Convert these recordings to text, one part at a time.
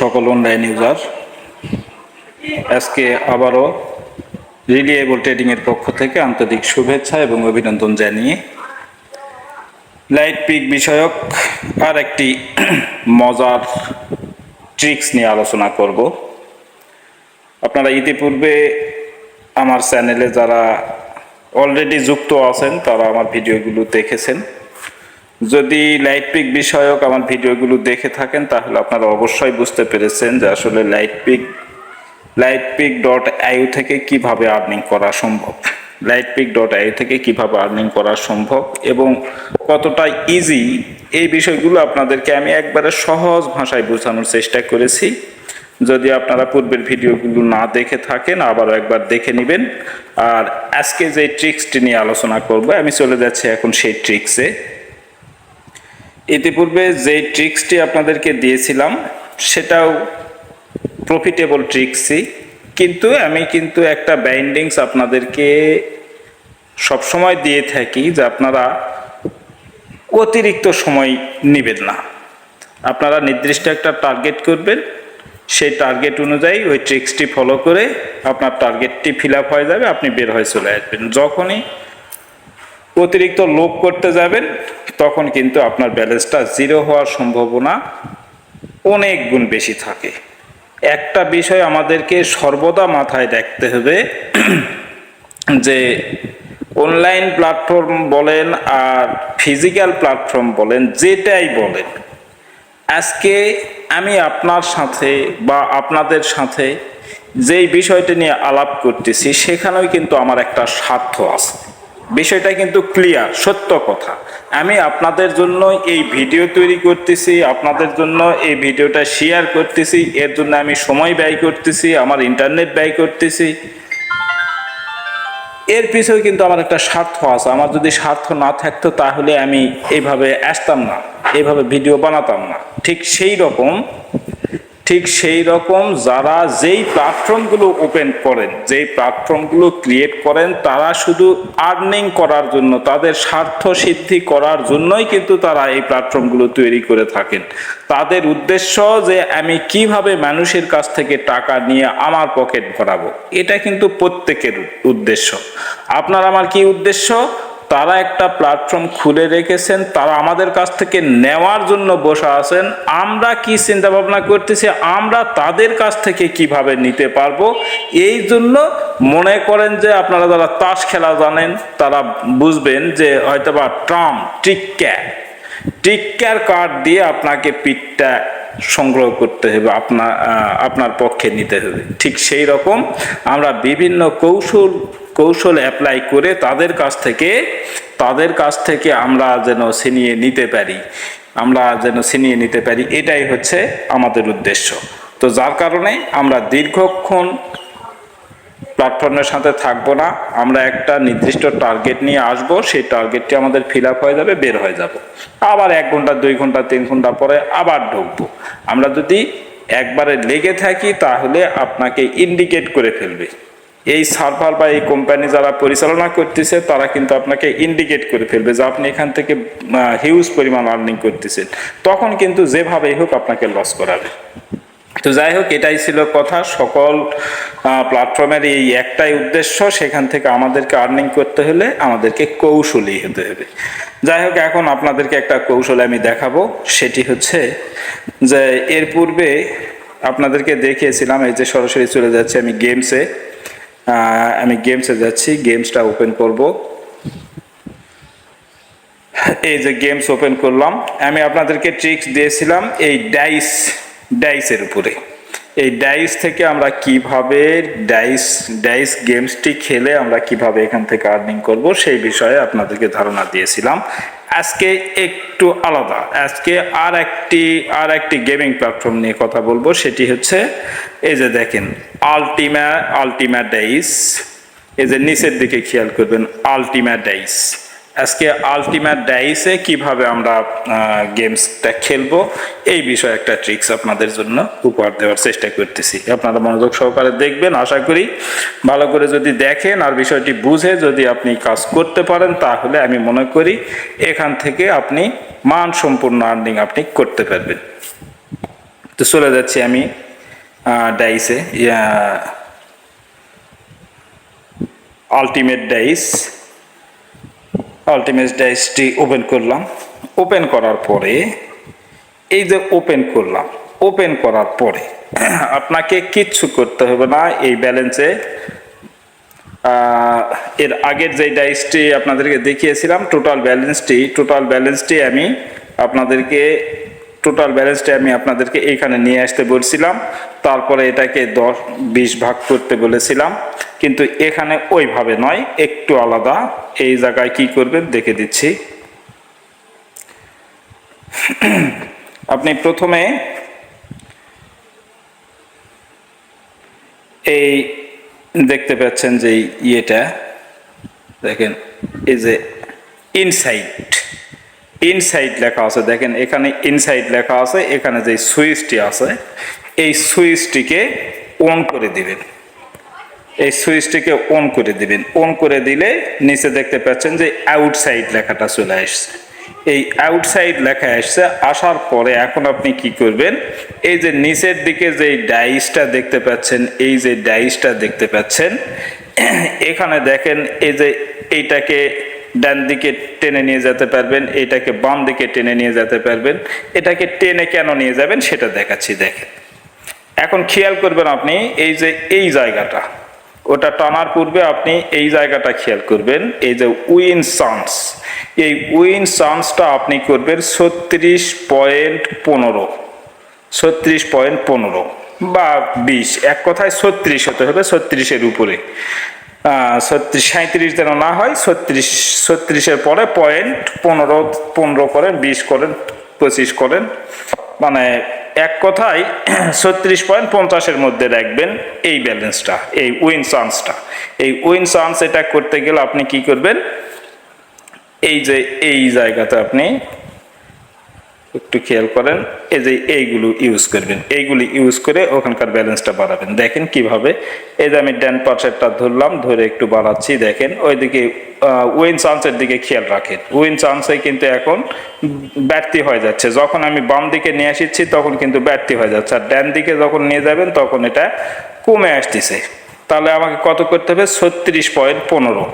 সকল online user, আজকে আবারও রিলিয়েবল ট্রেডিং এর পক্ষ থেকে আন্তরিক শুভেচ্ছা এবং অভিনন্দন জানিয়ে লাইট পিক বিষয়ক আর একটি মজার ট্রিক্স নিয়ে আলোচনা করব। আপনারা ইতিপূর্বে আমার চ্যানেলে যারা অলরেডি যুক্ত আছেন তারা আমার ভিডিওগুলো দেখেছেন। যদি লাইট পিক বিষয়ক আমার ভিডিওগুলো দেখে থাকেন তাহলে আপনারা অবশ্যই বুঝতে পেরেছেন যে আসলে lightpeak.io থেকে কিভাবে আর্নিং করা সম্ভব, lightpeak.io থেকে কিভাবে আর্নিং করা সম্ভব এবং কতটা ইজি, এই বিষয়গুলো আপনাদেরকে আমি একবারে সহজ ভাষায় বোঝানোর চেষ্টা করেছি। যদি আপনারা পূর্বের ভিডিওগুলো না দেখে থাকেন আবারও একবার দেখে নেবেন। আর আজকে যে ট্রিক্সটি নিয়ে আলোচনা করব, আমি চলে যাচ্ছি এখন সেই ট্রিক্সে। ইতিপূর্বে যে ট্রিক্সটি আপনাদেরকে দিয়েছিলাম সেটাও প্রফিটেবল ট্রিক্সই, কিন্তু আমি একটা বাইন্ডিংস আপনাদেরকে সবসময় দিয়ে থাকি যে আপনারা অতিরিক্ত সময় নেবেন না। আপনারা নির্দিষ্ট একটা টার্গেট করবেন, সেই টার্গেট অনুযায়ী ওই ট্রিক্সটি ফলো করে আপনার টার্গেটটি ফিল আপ হয়ে যাবে, আপনি বের হয়ে চলে আসবেন। যখনই অতিরিক্ত লোভ করতে যাবেন তখন কিন্তু আপনার ব্যালেন্সটা জিরো হওয়ার সম্ভাবনা অনেক গুণ বেশি থাকে। একটা বিষয় আমাদেরকে সর্বদা মাথায় রাখতে হবে যে অনলাইন প্ল্যাটফর্ম বলেন আর ফিজিক্যাল প্ল্যাটফর্ম বলেন, যেটাই বলেন, আজকে আমি আপনার সাথে বা আপনাদের সাথে যেই বিষয়টি নিয়ে আলাপ করতেছি সেখানেও কিন্তু আমার একটা স্বার্থ আছে। বিষয়টা কিন্তু ক্লিয়ার, সত্য কথা। আমি আপনাদের জন্য এই ভিডিও তৈরি করতেছি, আপনাদের জন্য এই ভিডিওটা শেয়ার করতেছি, এর জন্য আমি সময় ব্যয় করতেছি, আমার ইন্টারনেট ব্যয় করতেছি। এর পিছনে কিন্তু আমার একটা স্বার্থ আছে। আমার যদি স্বার্থ না থাকতো তাহলে আমি এইভাবে আসতাম না, এইভাবে ভিডিও বানাতাম না। ঠিক সেই রকম যারা যেই প্ল্যাটফর্মগুলো ওপেন করেন, যেই প্ল্যাটফর্মগুলো ক্রিয়েট করেন, তারা শুধু আর্নিং করার জন্য, তাদের স্বার্থ সিদ্ধি করার জন্যই কিন্তু তারা এই প্ল্যাটফর্মগুলো তৈরি করে থাকেন। তাদের উদ্দেশ্য যে আমি কিভাবে মানুষের কাছ থেকে টাকা নিয়ে আমার পকেট ভরাবো, এটা কিন্তু প্রত্যেকের উদ্দেশ্য। আপনার আমার কি উদ্দেশ্য? তারা একটা প্ল্যাটফর্ম খুলে রেখেছেন, তারা আমাদের কাছ থেকে নেওয়ার জন্য বসে আছেন। আমরা কি চিন্তা ভাবনা করতেছি, আমরা তাদের কাছ থেকে কিভাবে নিতে পারবো। এই জন্য মনে করেন যে আপনারা যারা তাস খেলা জানেন তারা বুঝবেন যে হয়তোবা ট্রিক্যার কার্ড দিয়ে আপনাকে পিঠটা সংগ্রহ করতে হবে, আপনার পক্ষে নিতে হবে। ঠিক সেই রকম আমরা বিভিন্ন কৌশল অ্যাপ্লাই করে তাদের কাছ থেকে আমরা যেন ছিনিয়ে নিতে পারি, এটাই হচ্ছে আমাদের উদ্দেশ্য। তো যার কারণে আমরা দীর্ঘক্ষণ প্ল্যাটফর্মের সাথে থাকবো না, আমরা একটা নির্দিষ্ট টার্গেট নিয়ে আসবো, সেই টার্গেটটি আমাদের ফিল আপ হয়ে যাবে, বের হয়ে যাব, আবার 1 ঘন্টা 2 ঘন্টা 3 ঘন্টা পরে আবার ঢুকবো। আমরা যদি একবারে লেগে থাকি তাহলে আপনাকে ইন্ডিকেট করে ফেলবে। এই সার্ভার বা এই কোম্পানি যারা পরিচালনা করতেছে তারা কিন্তু আপনাকে ইন্ডিকেট করে ফেলবে যে আপনি এখান থেকে হিউজ পরিমাণ আর্নিং করতেছেন, তখন কিন্তু যেভাবেই হোক আপনাকে লস করাবে। তো যাই হোক, এটাই ছিল কথা। সকল প্ল্যাটফর্মের এই একটাই উদ্দেশ্য, সেখান থেকে আমাদেরকে আর্নিং করতে হলে আমাদেরকে কৌশলী হতে হবে। যাই হোক, এখন আপনাদেরকে একটা কৌশল আমি দেখাবো। সেটি হচ্ছে যে এর পূর্বে আপনাদেরকে দেখিয়েছিলাম, এই যে সরাসরি চলে যাচ্ছে আমি গেমসে যাচ্ছি, গেমসটা ওপেন করব। এই যে গেমস ওপেন করলাম, আমি আপনাদেরকে ট্রিক্স দিয়েছিলাম এই ডাইসের উপরে। এই ডাইস থেকে আমরা কিভাবে ডাইস গেমসটি খেলে আমরা কিভাবে এখান থেকে আর্নিং করব সেই বিষয়ে আপনাদেরকে ধারণা দিয়েছিলাম। আজকে একটু আলাদা, আজকে আর একটি গেমিং প্ল্যাটফর্ম নিয়ে কথা বলবো। সেটি হচ্ছে এই যে দেখেন আলটিমা ডাইস, এই যে নিচের দিকে খেয়াল করবেন আলটিমা ডাইস। আজকে আলটিমেট ডাইসে কিভাবে আমরা গেমসটা খেলবো এই বিষয়ে একটা ট্রিক্স আপনাদের জন্য উপহার দেওয়ার চেষ্টা করতেছি। আপনারা মনোযোগ সহকারে দেখবেন, আশা করি ভালো করে যদি দেখেন আর বিষয়টি বুঝে যদি আপনি কাজ করতে পারেন তাহলে আমি মনে করি এখান থেকে আপনি মানসম্পন্ন আর্নিং আপনি করতে পারবেন। তো তো চলে যাচ্ছি আমি ডাইসে, আলটিমেট ডাইসটি ওপেন করলাম। ওপেন করার পরে এই যে ওপেন করার পরে আপনাকে কিচ্ছু করতে হবে না। এই ব্যালেন্সে এর আগের যে ডাইসটি আপনাদেরকে দেখিয়েছিলাম টোটাল ব্যালেন্সটি আমি আপনাদেরকে এইখানে নিয়ে আসতে বলছিলাম। তারপরে এটাকে 10-20 ভাগ করতে বলেছিলাম, কিন্তু এখানে ওইভাবে নয়, একটু আলাদা। এই জায়গায় কি করবেন দেখে দিচ্ছি। আপনি প্রথমে এই দেখতে পাচ্ছেন যে ইয়েটা দেখেন, এই যে ইনসাইড লেখা আছে, দেখেন এখানে ইনসাইড লেখা আছে। এখানে যে সুইচটি আছে এই সুইচটিকে অন করে দিবেন। অন করে দিলে নিচে দেখতে পাচ্ছেন যে আউটসাইড লেখাটা চলে আসছে। এই আউটসাইড লেখা আসছে, আসার পরে এখন আপনি কি করবেন, এই যে নিচের দিকে যে ডাইসটা দেখতে পাচ্ছেন এখানে দেখেন, এই যে এইটাকে ডান দিকে টেনে নিয়ে যেতে পারবেন, এটাকে বাম দিকে টেনে নিয়ে যেতে পারবেন। এটাকে টেনে কেন নিয়ে যাবেন সেটা দেখাচ্ছি। দেখেন এখন খেয়াল করবেন আপনি এই যে এই জায়গাটা, ওটা টানার পূর্বে আপনি এই জায়গাটা খেয়াল করবেন। এই যে উইন চান্সটা আপনি করবেন 36.15 বা 20, এক কথায় 36 হতে হবে, 36-এর উপরে। 37 যেন না হয়, 36-এর পরে 0.15 করেন, 20 করেন, 25 করেন, মানে এক কথায় 36.50-এর মধ্যে রাখবেন এই ব্যালেন্সটা, এই উইন চান্স। এটা করতে গেলে আপনি কি করবেন, এই যে এই জায়গাতে আপনি একটু খেয়াল করেন, এই যে এইগুলো ইউজ করবেন, এইগুলি ইউজ করে ওখানকার ব্যালেন্সটা বাড়াবেন। দেখেন কিভাবে, এই যে আমি ডান পাশেরটা ধরলাম, ধরে একটু বাড়াচ্ছি। দেখেন ওইদিকে উইন চান্সের দিকে খেয়াল রাখেন। উইন চান্সে কিন্তু এখন ব্যর্থ হয়ে যাচ্ছে। যখন আমি বাম দিকে নিয়ে আসছি তখন কিন্তু ব্যর্থ হয়ে যাচ্ছে, আর ডান দিকে যখন নিয়ে যাবেন তখন এটা কমে আসতেছে। তাহলে আমাকে কত করতে হবে, 36.15।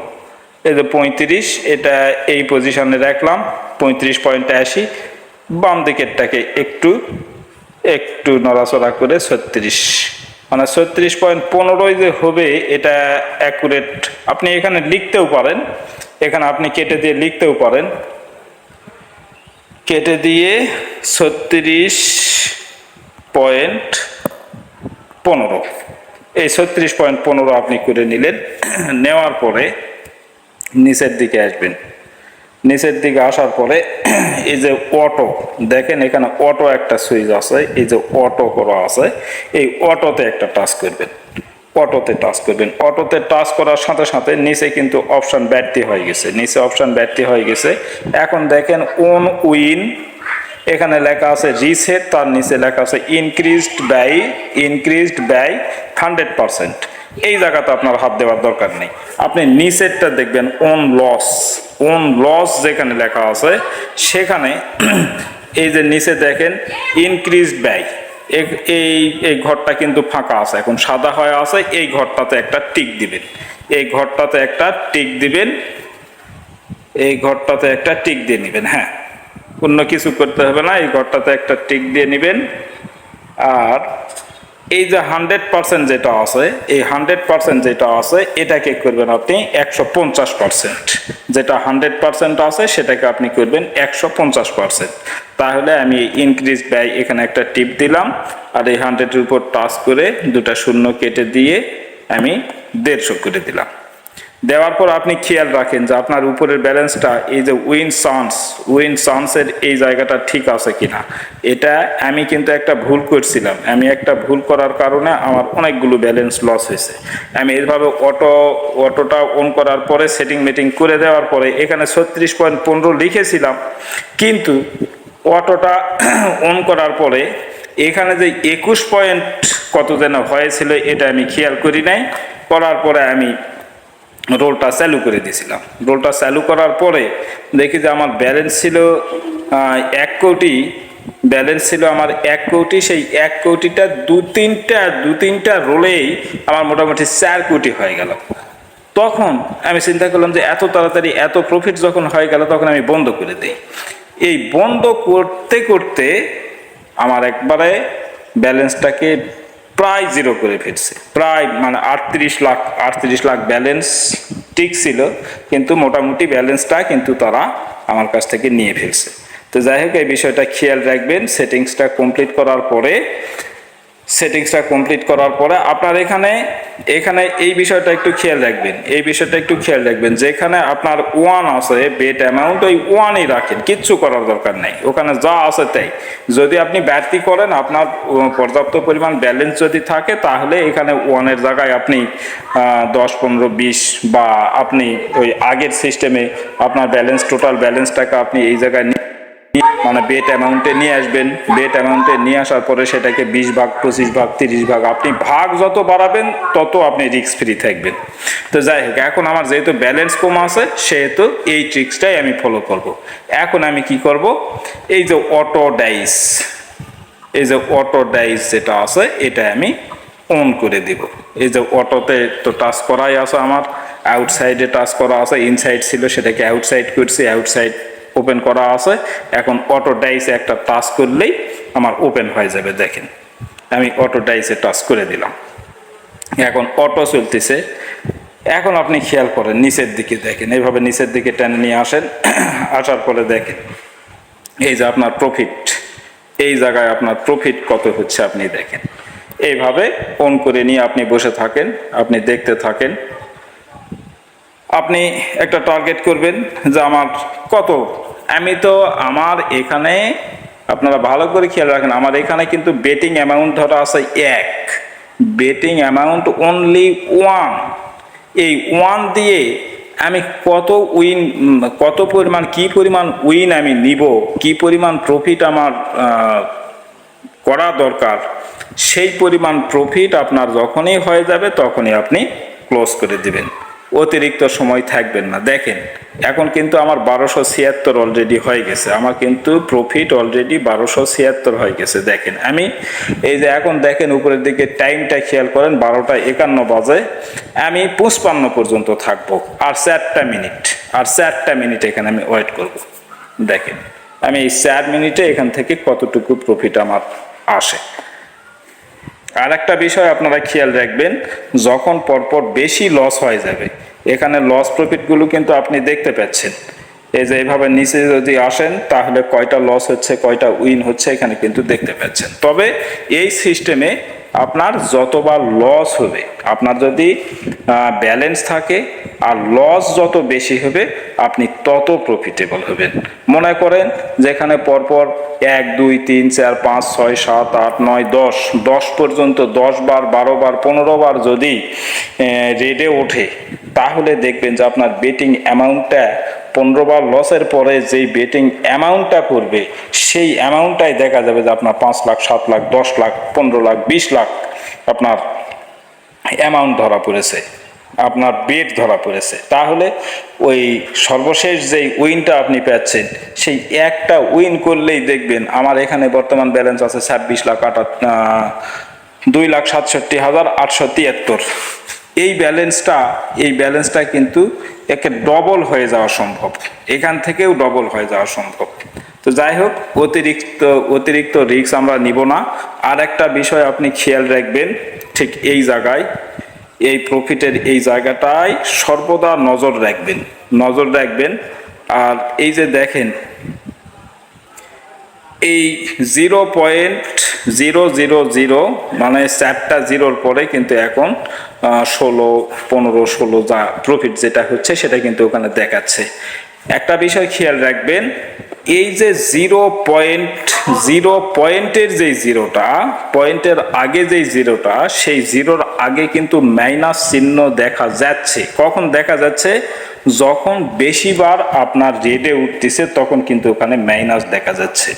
এই যে 35, এটা এই পজিশনে রাখলাম, 35.80। বাম দিকেরটাকে একটু নড়াচড়া করে 36, মানে 36.15 যে হবে এটা অ্যাকুরেট। আপনি এখানে লিখতেও পারেন, এখানে আপনি কেটে দিয়ে লিখতেও পারেন, কেটে দিয়ে 36.15, এই 36.15 আপনি করে নিলেন। নেওয়ার পরে নিচের দিকে আসবেন। নিচের দিকে আসার পরে এই যে অটো, দেখেন এখানে অটো একটা সুইচ আছে, এই যে অটো করা আছে, এই অটোতে একটা টাচ করবেন। অটোতে টাচ করার সাথে সাথে নিচে কিন্তু অপশন ব্যর্থ হয়ে গেছে। এখন দেখেন অন উইন, এখানে লেখা আছে রিসেট, তার নিচে লেখা আছে ইনক্রিজড বাই 100%। এই জায়গাতে আপনার হাত দেওয়ার দরকার নেই। আপনি নিচেরটা দেখবেন অন লস যেখানে লেখা আছে সেখানে এই যে নিচে দেখেন ইনক্রিজড বাই, এই ঘরটা কিন্তু ফাঁকা আছে, এখন সাদা হয়ে আছে। এই ঘরটাতে একটা টিক দিবেন, এই ঘরটাতে একটা টিক দিয়ে নেবেন। হ্যাঁ, অন্য কিছু করতে হবে না, এই ঘরটাতে একটা টিক দিয়ে নেবেন। আর এই যে 100% যেটা আছে, এই 100% যেটা আছে এটাকে করবেন আপনি 150%। যেটা 100% আছে সেটাকে আপনি করবেন 150%। তাহলে আমি ইনক্রিজ বাই এখানে একটা টিপ দিলাম, আর এই 100-এর উপর টাচ করে দুটা শূন্য কেটে দিয়ে আমি 150 করে দিলাম। দেওয়ার পর আপনি খেয়াল রাখেন যে আপনার উপরের ব্যালেন্সটা, এই যে উইন চান্সের এই জায়গাটা ঠিক আছে কিনা। এটা আমি কিন্তু একটা ভুল করছিলাম, একটা ভুল করার কারণে আমার অনেকগুলো ব্যালেন্স লস হয়েছে। আমি এইভাবে অটোটা অন করার পরে সেটিং করে দেওয়ার পরে এখানে 36.15 লিখেছিলাম, কিন্তু অটোটা অন করার পরে এখানে যে 21 পয়েন্ট কত যেন হয়েছিল এটা আমি খেয়াল করি নাই। করার পরে আমি রোলটা চালু করে দিয়েছিলাম। রোলটা চালু করার পরে দেখি যে আমার ব্যালেন্স ছিল ব্যালেন্স ছিল আমার 1 কোটি, সেই 1 কোটিটা দু তিনটা রোলেই আমার মোটামুটি 4 কোটি হয়ে গেল। তখন আমি চিন্তা করলাম যে এত তাড়াতাড়ি এত প্রফিট যখন হয়ে গেল, তখন আমি বন্ধ করে দিই। এই বন্ধ করতে করতে আমার একবারে ব্যালেন্সটাকে প্রায় জিরো করে ফেলছে, প্রায় মানে 38 লাখ ব্যালেন্স ঠিক ছিল, কিন্তু মোটামুটি ব্যালেন্সটা কিন্তু তারা আমার কাছ থেকে নিয়ে ফেলছে। তো যাই হোক, এই বিষয়টা খেয়াল রাখবেন। সেটিংসটা কমপ্লিট করার পরে আপনার এখানে এই বিষয়টা একটু খেয়াল রাখবেন, যেখানে আপনার 1 আছে বেট অ্যামাউন্ট, ওই 1ই রাখেন, কিচ্ছু করার দরকার নেই, ওখানে যা আছে তাই। যদি আপনি বাড়তি করেন, আপনার পর্যাপ্ত পরিমাণ ব্যালেন্স যদি থাকে, তাহলে এখানে 1-এর জায়গায় আপনি 10, 15, 20 বা আপনি ওই আগের সিস্টেমে আপনার টোটাল ব্যালেন্সটাকে আপনি এই জায়গায় মানে বেট অ্যামাউন্টে নিয়ে আসবেন। বেট অ্যামাউন্টে নিয়ে আসার পরে সেটাকে 20 ভাগ, 25 ভাগ, 30 ভাগ, আপনি ভাগ যত বাড়াবেন তত আপনি রিস্ক ফ্রি থাকবেন। তো যাই হোক, এখন আমার যেহেতু ব্যালেন্স কম আছে, সেহেতু এই ট্রিক্সটাই আমি ফলো করব। এখন আমি কি করব, এই যে অটো ডাইস যেটা আছে, এটা আমি অন করে দিব। এই যে অটোতে তো টাচ করাই আছে, আমার আউটসাইডে টাচ করা আছে, ইনসাইড ছিল সেটাকে আউটসাইড করছি, আউটসাইড ওপেন করা আছে। এখন অটো ডাইসে একটা টাচ করলেই আমার ওপেন হয়ে যাবে। দেখেন, আমি অটো ডাইসে টাচ করে দিলাম, এখন অটো চলতেছে। এখন আপনি খেয়াল করেন নিচের দিকে, দেখেন এইভাবে নিচের দিকে টেনে নিয়ে আসেন। আসার পরে দেখেন এই যে আপনার প্রফিট, এই জায়গায় আপনার প্রফিট কত হচ্ছে আপনি দেখেন। এইভাবে অন করে নিয়ে আপনি বসে থাকেন, আপনি দেখতে থাকেন। আপনি একটা টার্গেট করবেন যে আমার কত, আমার এখানে আপনারা ভালো করে খেয়াল রাখেন, আমার এখানে কিন্তু বেটিং অ্যামাউন্ট ধরা আছে 1, বেটিং অ্যামাউন্ট অনলি 1। এই 1 দিয়ে আমি কত পরিমাণ কি পরিমাণ উইন আমি নিব, কি পরিমাণ প্রফিট আমার করা দরকার, সেই পরিমাণ প্রফিট আপনার যখনই হয়ে যাবে তখনই আপনি ক্লোজ করে দিবেন, অতিরিক্ত সময় থাকবেন না। দেখেন এখন কিন্তু আমার 1276 অলরেডি হয়ে গেছে, আমার কিন্তু প্রফিট অলরেডি 1276 হয়ে গেছে। দেখেন আমি এই যে এখন দেখেন উপরের দিকে টাইমটা খেয়াল করেন, 12টা 51 বাজে, আমি 55 পর্যন্ত থাকবো, আর 4টা মিনিট এখানে আমি ওয়েট করব। দেখেন আমি এই 4 মিনিটে এখান থেকে কতটুকু প্রফিট আমার আসে। আর একটা বিষয় আপনারা খেয়াল রাখবেন, যখন পরপর বেশি লস হয়ে যাবে, এখানে লস প্রফিটগুলো কিন্তু আপনি দেখতে পাচ্ছেন। এই যে এইভাবে নিচে যদি আসেন, তাহলে কয়টা লস হচ্ছে কয়টা উইন হচ্ছে এখানে কিন্তু দেখতে পাচ্ছেন। তবে এই সিস্টেমে আপনার যতবার লস হবে, আপনার যদি ব্যালেন্স থাকে আর লস যত বেশি হবে, আপনি তত প্রফিটেবল হবেন। মনে করেন যেখানে পরপর 1, 2, 3, 4, 5, 6, 7, 8, 9, 10 পর্যন্ত 10 বার, 12 বার, 15 বার যদি রেডে ওঠে, তাহলে দেখবেন যে আপনার বেটিং অ্যামাউন্টটা 15 বার লসের পরে যেই বেটিং অ্যামাউন্টটা করবে, সেই অ্যামাউন্টটাই দেখা যাবে যে আপনার 5 লাখ, 7 লাখ, 10 লাখ, 15 লাখ, 20 লাখ আপনার অ্যামাউন্ট ধরা পড়েছে, আপনার বেট ধরা পড়েছে। তাহলে ওই সর্বশেষ যেই উইনটা আপনি পাচ্ছেন, সেই একটা উইন করলেই দেখবেন আমার এখানে বর্তমান ব্যালেন্স আছে 26 লাখ 2,67,873। এই ব্যালেন্সটা কিন্তু একে ডবল হয়ে যাওয়া সম্ভব, এখান থেকেও ডবল হয়ে যাওয়া সম্ভব। তো যাই হোক, অতিরিক্ত রিস্ক আমরা নিব না। আর একটা বিষয় আপনি খেয়াল রাখবেন, ঠিক এই জায়গায়, এই প্রফিটের এই জায়গাটায় সর্বদা নজর রাখবেন। আর এই যে দেখেন এই 0.000 মানে 4টা জিরোর পরে কিন্তু এখন 16, 15, 16 যা প্রফিট যেটা হচ্ছে সেটা কিন্তু ওখানে দেখাচ্ছে। একটা বিষয় খেয়াল রাখবেন, এই যে 0.0 যেই জিরোটা, পয়েন্টের আগে যেই জিরোটা, সেই জিরোর আগে কিন্তু মাইনাস চিহ্ন দেখা যাচ্ছে। কখন দেখা যাচ্ছে? যখন বেশিবার আপনার রেডে উঠতেছে তখন কিন্তু ওখানে মাইনাস দেখা যাচ্ছে।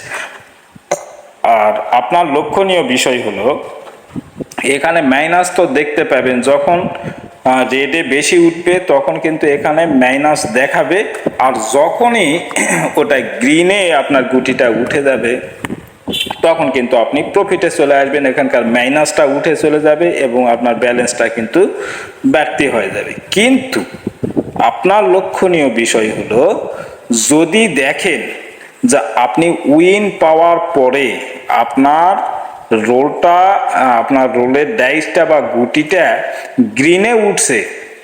আর আপনার লক্ষণীয় বিষয় হলো, এখানে মাইনাস তো দেখতে পাবেন যখন রেডে বেশি উঠবে তখন কিন্তু এখানে মাইনাস দেখাবে, আর যখনই ওটা গ্রিনে আপনার গুটিটা উঠে যাবে, তখন কিন্তু আপনি প্রফিটে চলে আসবেন, এখানকার মাইনাসটা উঠে চলে যাবে এবং আপনার ব্যালেন্সটা কিন্তু বাড়তি হয়ে যাবে। কিন্তু আপনার লক্ষণীয় বিষয় হলো, যদি দেখেন যে আপনি উইন পাওয়ার পরে আপনার আপনার রোলের ডাইসটা বা গুটিটা গ্রিনে উঠছে,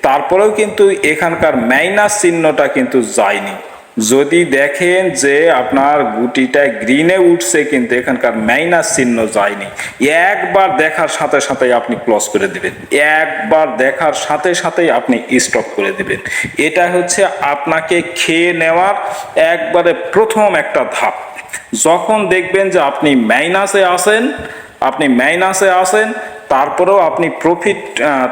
তারপরেও কিন্তু এখানকার মাইনাস চিহ্নটা কিন্তু যায়নি। যদি দেখেন যে আপনার গুটিটা গ্রিনে উঠছে কিন্তু এখানকার মাইনাস চিহ্ন যায়নি, একবার দেখার সাথে সাথে আপনি ক্লোজ করে দিবেন, একবার দেখার সাথে সাথেই আপনি স্টপ করে দিবেন। এটা হচ্ছে আপনাকে খেয়ে নেওয়ার একবারে প্রথম একটা ধাপ। যখন দেখবেন যে আপনি মাইনাসে আসেন, তারপরেও আপনি প্রফিট,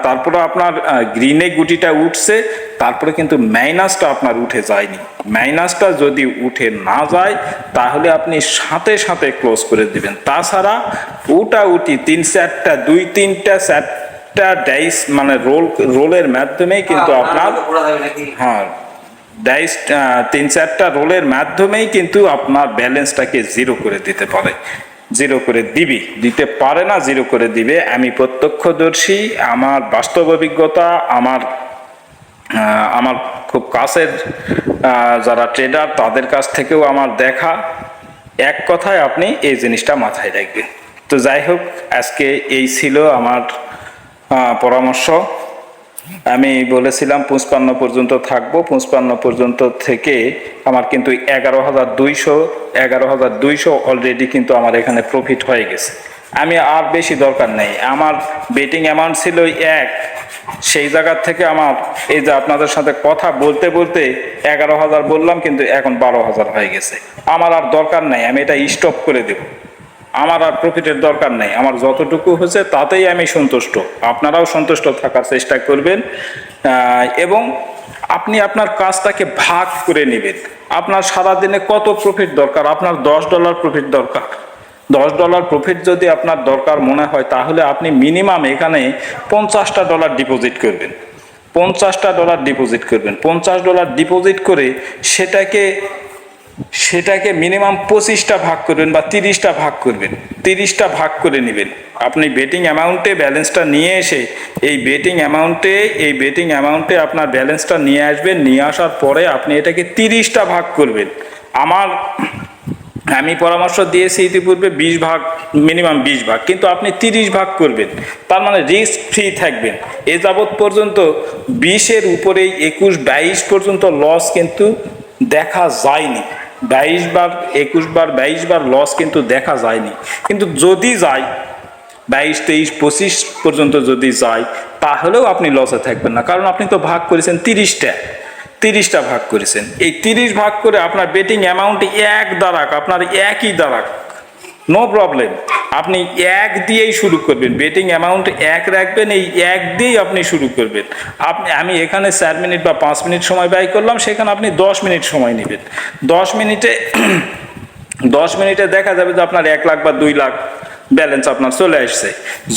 তারপরে আপনার গ্রিনে গুটিটা উঠছে, তারপরে কিন্তু মাইনাসটা আপনার উঠে যায়নি। মাইনাসটা যদি উঠে না যায় তাহলে আপনি সাথে সাথে ক্লোজ করে দিবেন। তাছাড়া উঠি 2-3টা ডাইস মানে রোলের মাধ্যমেই কিন্তু আপনার ডাইস 3-4টা রোলের মাধ্যমেই কিন্তু আপনার ব্যালেন্সটাকে জিরো করে দিতে পারে, জিরো করে দিতে পারে না, জিরো করে দিবে। আমি প্রত্যক্ষদর্শী, আমার বাস্তব অভিজ্ঞতা, আমার খুব কাছের যারা ট্রেডার তাদের কাছ থেকেও আমার দেখা। এক কথায় আপনি এই জিনিসটা মাথায় রাখবেন। তো যাই হোক, আজকে এই ছিল আমার পরামর্শ। আমি বলেছিলাম 55 পর্যন্ত থাকবো, 55 পর্যন্ত থেকে আমার কিন্তু 11,200 অলরেডি কিন্তু আমার এখানে প্রফিট হয়ে গেছে। আমি আর বেশি দরকার নেই, আমার বেটিং অ্যামাউন্ট ছিল 1, সেই জায়গার থেকে আমার এই যে আপনাদের সাথে কথা বলতে বলতে 11,000 বললাম কিন্তু এখন 12,000 হয়ে গেছে। আমার আর দরকার নাই, আমি এটা স্টপ করে দেব। আমার আর প্রফিটের দরকার নেই, আমার যতটুকু হয়েছে তাতেই আমি সন্তুষ্ট। আপনারাও সন্তুষ্ট থাকার চেষ্টা করবেন এবং আপনি আপনার কাজটাকে ভাগ করে নেবেন। আপনার সারাদিনে কত প্রফিট দরকার? আপনার $10 প্রফিট দরকার। $10 প্রফিট যদি আপনার দরকার মনে হয় তাহলে আপনি মিনিমাম এখানে $50 ডিপোজিট করবেন। $50 ডিপোজিট করে সেটাকে মিনিমাম 25টা ভাগ করবেন বা 30টা ভাগ করবেন, 30টা ভাগ করে নেবেন। আপনি বেটিং অ্যামাউন্টে ব্যালেন্সটা নিয়ে এসে এই বেটিং অ্যামাউন্টে আপনার ব্যালেন্সটা নিয়ে আসবেন। নিয়ে আসার পরে আপনি এটাকে 30টা ভাগ করবেন। আমি পরামর্শ দিয়েছি ইতিপূর্বে 20 ভাগ, মিনিমাম 20 ভাগ, কিন্তু আপনি 30 ভাগ করবেন। তার মানে রিস্ক ফ্রি থাকবেন। এ যাবৎ পর্যন্ত 20-এর উপরেই 21-22 পর্যন্ত লস কিন্তু দেখা যায়নি। 22 বার লস কিন্তু দেখা যায়নি। কিন্তু যদি যায় 22, 23, 25 পর্যন্ত যদি যায় তাহলেও আপনি লসে থাকবেন না, কারণ আপনি তো ভাগ করেছেন 30টা ভাগ করেছেন। এই 30 ভাগ করে আপনার বেটিং অ্যামাউন্ট আপনার একই দাঁড়াক, নো প্রবলেম। আপনি 1 দিয়েই শুরু করবেন, বেটিং অ্যামাউন্ট 1 রাখবেন, এই 1 দিয়েই আপনি শুরু করবেন। আমি এখানে 4 মিনিট বা 5 মিনিট সময় ব্যয় করলাম, সেখানে আপনি 10 মিনিট সময় নেবেন। 10 মিনিটে দেখা যাবে যে আপনার 1 লাখ বা 2 লাখ ব্যালেন্স আপনার চলে আসছে।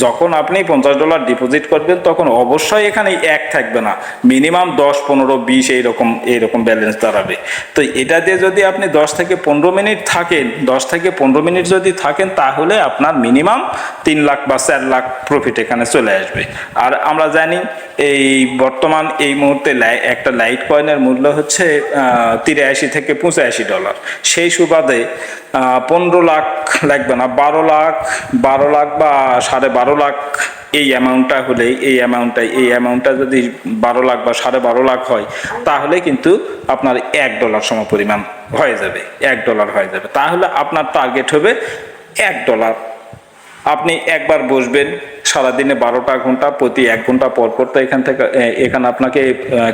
যখন আপনি $50 ডিপোজিট করবেন তখন অবশ্যই এখানে 1 থাকবে না, মিনিমাম 10, 15, 20 এইরকম ব্যালেন্স দাঁড়াবে। তো এটা দিয়ে যদি আপনি 10 থেকে 15 মিনিট যদি থাকেন তাহলে আপনার মিনিমাম 3 লাখ বা 4 লাখ প্রফিট এখানে চলে আসবে। আর আমরা জানি এই বর্তমান এই মুহূর্তে একটা লাইট কয়েনের মূল্য হচ্ছে $83 থেকে $85। সেই সুবাদে 15 লাখ লাগবে না, 12 লাখ বা 12.5 লাখ এই অ্যামাউন্টটা হলে এই অ্যামাউন্টটা যদি 12 লাখ বা 12.5 লাখ হয় তাহলে কিন্তু আপনার $1 সমপরিমাণ হয়ে যাবে, $1 হয়ে যাবে। তাহলে আপনার টার্গেট হবে $1। আপনি একবার বসবেন, সারাদিনে 12টা ঘন্টা, প্রতি 1 ঘন্টা পর তো এখানে আপনাকে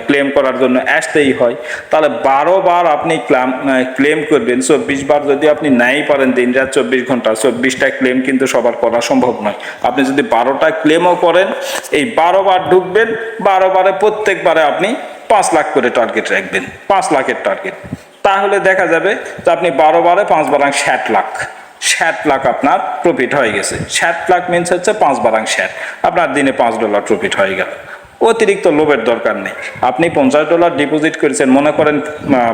ক্লেম করার জন্য আসতেই হয়। তাহলে 12 বার আপনি ক্লেম করবেন। 24 বার যদি আপনি নাই পারেন, দিন রাত 24 ঘন্টা, 24টা ক্লেম কিন্তু সবার করা সম্ভব নয়। আপনি যদি 12টা ক্লেমও করেন, এই 12 বার ঢুকবেন, 12 বারে প্রত্যেকবারে আপনি 5 লাখ করে টার্গেট রাখবেন, 5 লাখের টার্গেট। তাহলে দেখা যাবে যে আপনি 12 বারে 5 বারাং 60 লাখ, 60 লাখ আপনার প্রফিট হয়ে গেছে। 60 লাখ মিনস হচ্ছে 5 বারাং 60, আপনার দিনে $5 প্রফিট হয়ে গেল। অতিরিক্ত লোভের দরকার নেই। আপনি $50 ডিপোজিট করেছেন, মনে করেন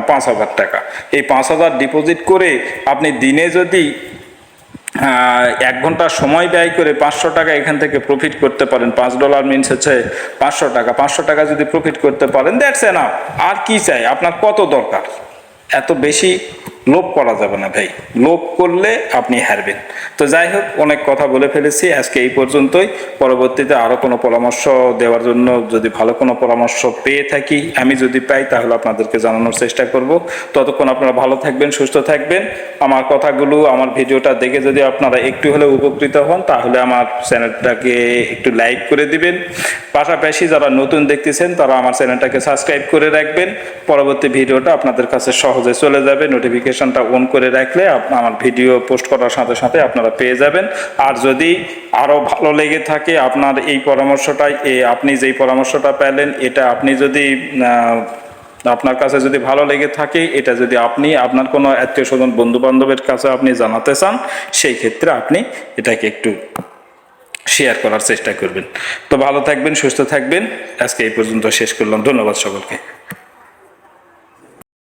5,000 টাকা। এই 5,000 ডিপোজিট করে আপনি দিনে যদি 1 ঘন্টা সময় ব্যয় করে 500 টাকা এখান থেকে প্রফিট করতে পারেন, $5 মিনস হচ্ছে 500 টাকা, 500 টাকা যদি প্রফিট করতে পারেন, দ্যাটস এনাফ। আর কি চাই, আপনার কত দরকার? এত বেশি লোভ করা যাবে না ভাই, লোভ করলে আপনি হারবেন। তো যাই হোক, অনেক কথা বলে ফেলেছি, আজকে এই পর্যন্তই। পরবর্তীতে আরও কোনো পরামর্শ দেওয়ার জন্য যদি ভালো কোনো পরামর্শ পেয়ে থাকি, আমি যদি পাই, তাহলে আপনাদেরকে জানানোর চেষ্টা করব। ততক্ষণ আপনারা ভালো থাকবেন, সুস্থ থাকবেন। আমার কথাগুলো, আমার ভিডিওটা দেখে যদি আপনারা একটু হলেও উপকৃত হন, তাহলে আমার চ্যানেলটাকে একটু লাইক করে দিবেন। পাশাপাশি যারা নতুন দেখতেছেন, তারা আমার চ্যানেলটাকে সাবস্ক্রাইব করে রাখবেন। পরবর্তী ভিডিওটা আপনাদের কাছে সহজে চলে যাবে, নোটিফিকেশনটা অন করে রাখলে আমার ভিডিও পোস্ট করার সাথে সাথে আপনারা পেয়ে যাবেন। আর যদি আরও ভালো লেগে থাকে আপনার এই পরামর্শটাই, আপনি যেই পরামর্শটা পেলেন, এটা আপনি যদি আপনার কাছে যদি ভালো লেগে থাকে, এটা যদি আপনি আপনার কোনো আত্মীয় স্বজন বন্ধু বান্ধবের কাছে আপনি জানাতে চান, সেই ক্ষেত্রে আপনি এটাকে একটু শেয়ার করার চেষ্টা করবেন। তো ভালো থাকবেন, সুস্থ থাকবেন। আজকে এই পর্যন্ত শেষ করলাম। ধন্যবাদ সকলকে।